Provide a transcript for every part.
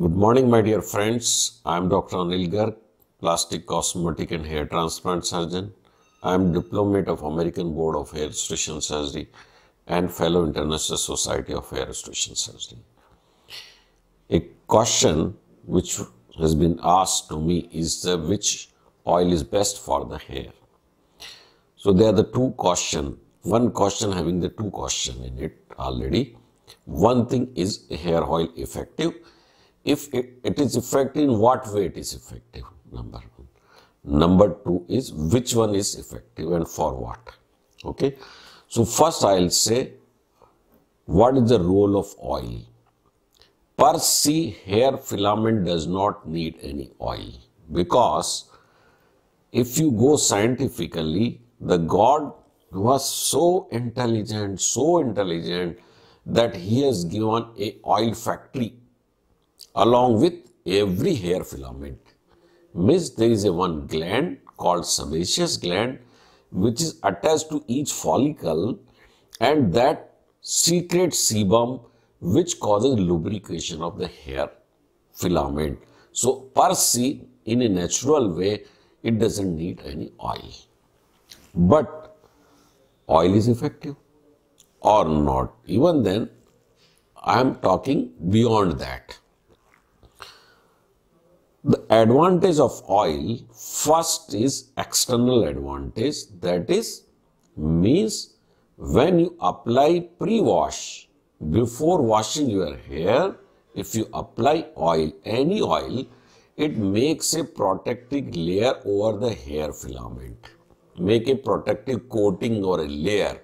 Good morning, my dear friends. I am Dr. Anil Garg, plastic, cosmetic and hair transplant surgeon. I am diplomate of American Board of Hair Restoration Surgery and fellow International Society of Hair Restoration Surgery. A question which has been asked to me is which oil is best for the hair. So there are the two questions. One question having the two questions in it already. One thing is hair oil effective? If it is effective, in what way it is effective? Number one. Number two is which one is effective and for what? Okay. So first I'll say what is the role of oil? Per se, hair filament does not need any oil because if you go scientifically, the God was so intelligent that he has given a oil factory along with every hair filament. Means there is a one gland called sebaceous gland which is attached to each follicle, and that secretes sebum which causes lubrication of the hair filament. So per se, in a natural way, it doesn't need any oil. But oil is effective or not? Even then, I am talking beyond that. The advantage of oil, first is external advantage, that is, means when you apply pre-wash, before washing your hair, if you apply oil, any oil, it makes a protective layer over the hair filament, make a protective coating or a layer,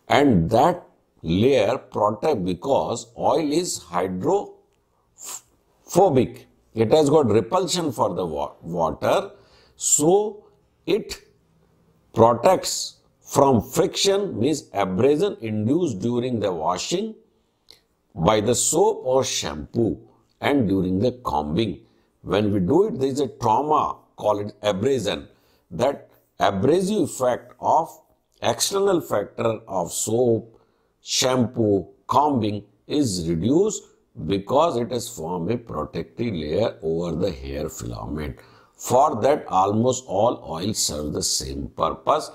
and that layer protect because oil is hydrophobic. It has got repulsion for the water, so it protects from friction, means abrasion induced during the washing by the soap or shampoo and during the combing. When we do it, there is a trauma called abrasion. That abrasive effect of external factor of soap, shampoo, combing is reduced because it has formed a protective layer over the hair filament. For that, almost all oils serve the same purpose.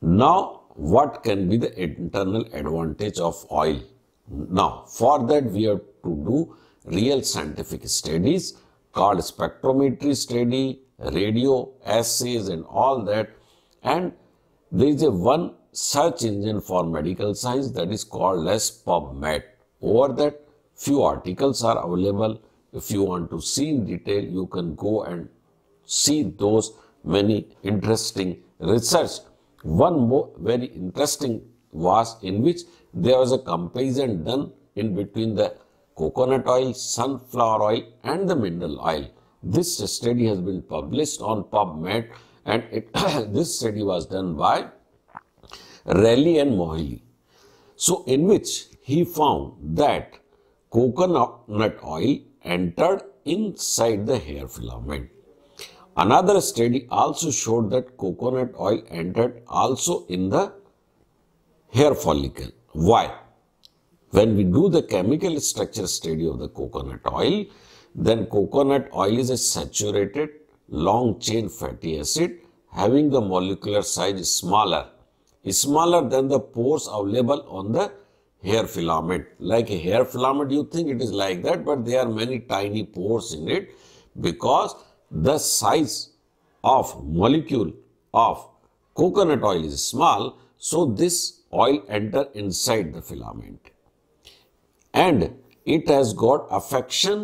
Now, what can be the internal advantage of oil? Now, for that, we have to do real scientific studies called spectrometry study, radio assays and all that. And there is a one search engine for medical science that is called as PubMed. Over that, few articles are available. If you want to see in detail, you can go and see those many interesting research. One more very interesting was in which there was a comparison done in between the coconut oil, sunflower oil and the mineral oil. This study has been published on PubMed, and this study was done by Raleigh and Mohley. So in which he found that coconut oil entered inside the hair filament. Another study also showed that coconut oil entered also in the hair follicle. Why? When we do the chemical structure study of the coconut oil, then coconut oil is a saturated long chain fatty acid having the molecular size smaller than the pores available on the hair filament. Like a hair filament, you think it is like that, but there are many tiny pores in it because the size of molecule of coconut oil is small, so this oil enter inside the filament. And it has got affinity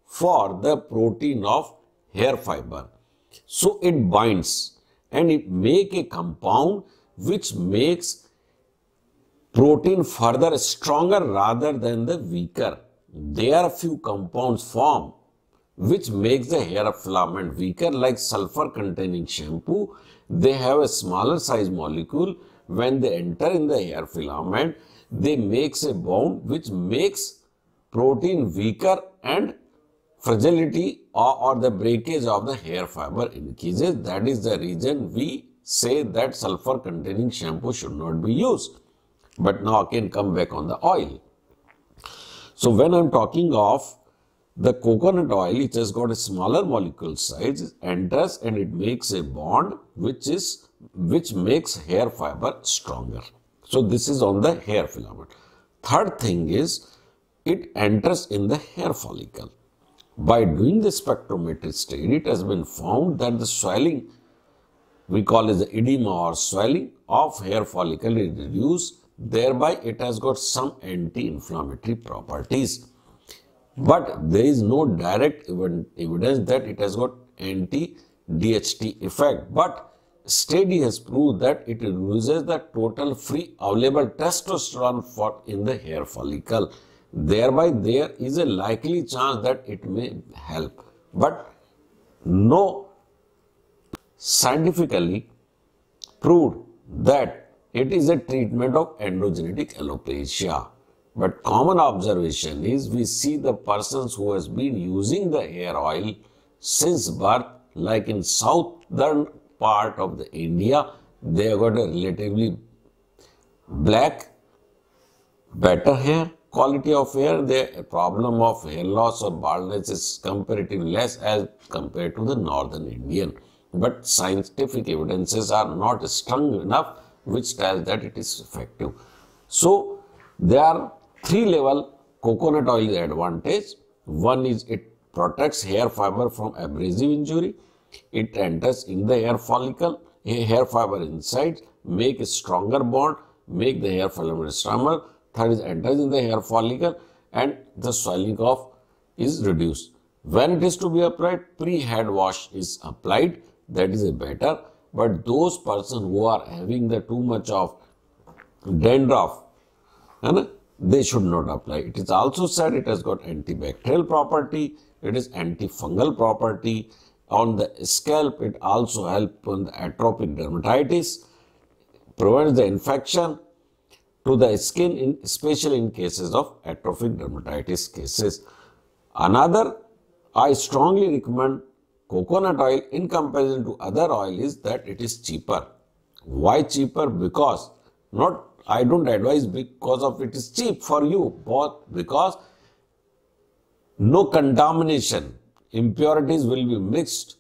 for the protein of hair fiber. So it binds and it make a compound which makes protein further stronger rather than the weaker. There are few compounds formed which makes the hair filament weaker, like sulfur containing shampoo. They have a smaller size molecule. When they enter in the hair filament, they makes a bond which makes protein weaker and fragility or the breakage of the hair fiber increases. That is the reason we say that sulfur containing shampoo should not be used. But now again come back on the oil. So when I'm talking of the coconut oil, it has got a smaller molecule size, enters and it makes a bond which makes hair fiber stronger. So this is on the hair filament. Third thing is it enters in the hair follicle. By doing the spectrometry study, it has been found that the swelling, we call it the edema or swelling of hair follicle is reduced. Thereby it has got some anti-inflammatory properties. But there is no direct evidence that it has got anti-DHT effect. But study has proved that it reduces the total free available testosterone in the hair follicle. Thereby there is a likely chance that it may help. But no scientifically proved that it is a treatment of androgenetic alopecia. But common observation is we see the persons who has been using the hair oil since birth, like in southern part of the India, they have got a relatively black, better hair, quality of hair. The problem of hair loss or baldness is comparatively less as compared to the northern Indian. But scientific evidences are not strong enough which tells that it is effective. So there are 3 level coconut oil advantage. One is it protects hair fiber from abrasive injury. It enters in the hair follicle, hair fiber inside, make a stronger bond, make the hair filament stronger. Third is enters in the hair follicle and the swelling of is reduced. When it is to be applied, pre-head wash is applied. That is a better. But those persons who are having the too much of dandruff, they should not apply. It is also said it has got antibacterial property, it is antifungal property. On the scalp, it also helps on the atopic dermatitis, prevents the infection to the skin, especially in cases of atrophic dermatitis cases. Another, I strongly recommend coconut oil in comparison to other oil is that it is cheaper. Why cheaper? Because I don't advise because of it is cheap for you, but because no contamination, impurities will be mixed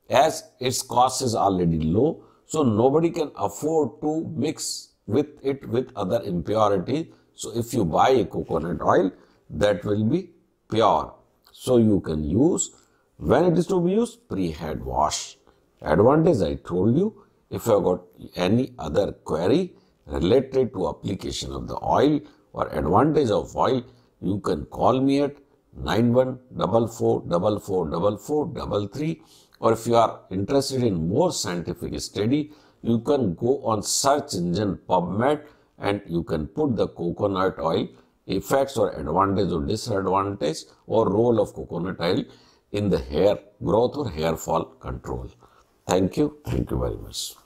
as its cost is already low. So nobody can afford to mix with it with other impurities. So if you buy a coconut oil, that will be pure. So you can use, when it is to be used, pre-head wash. Advantage I told you. If you have got any other query related to application of the oil or advantage of oil, you can call me at 9144444433, or if you are interested in more scientific study, you can go on search engine PubMed and you can put the coconut oil effects or advantage or disadvantage or role of coconut oil in the hair growth or hair fall control. Thank you very much.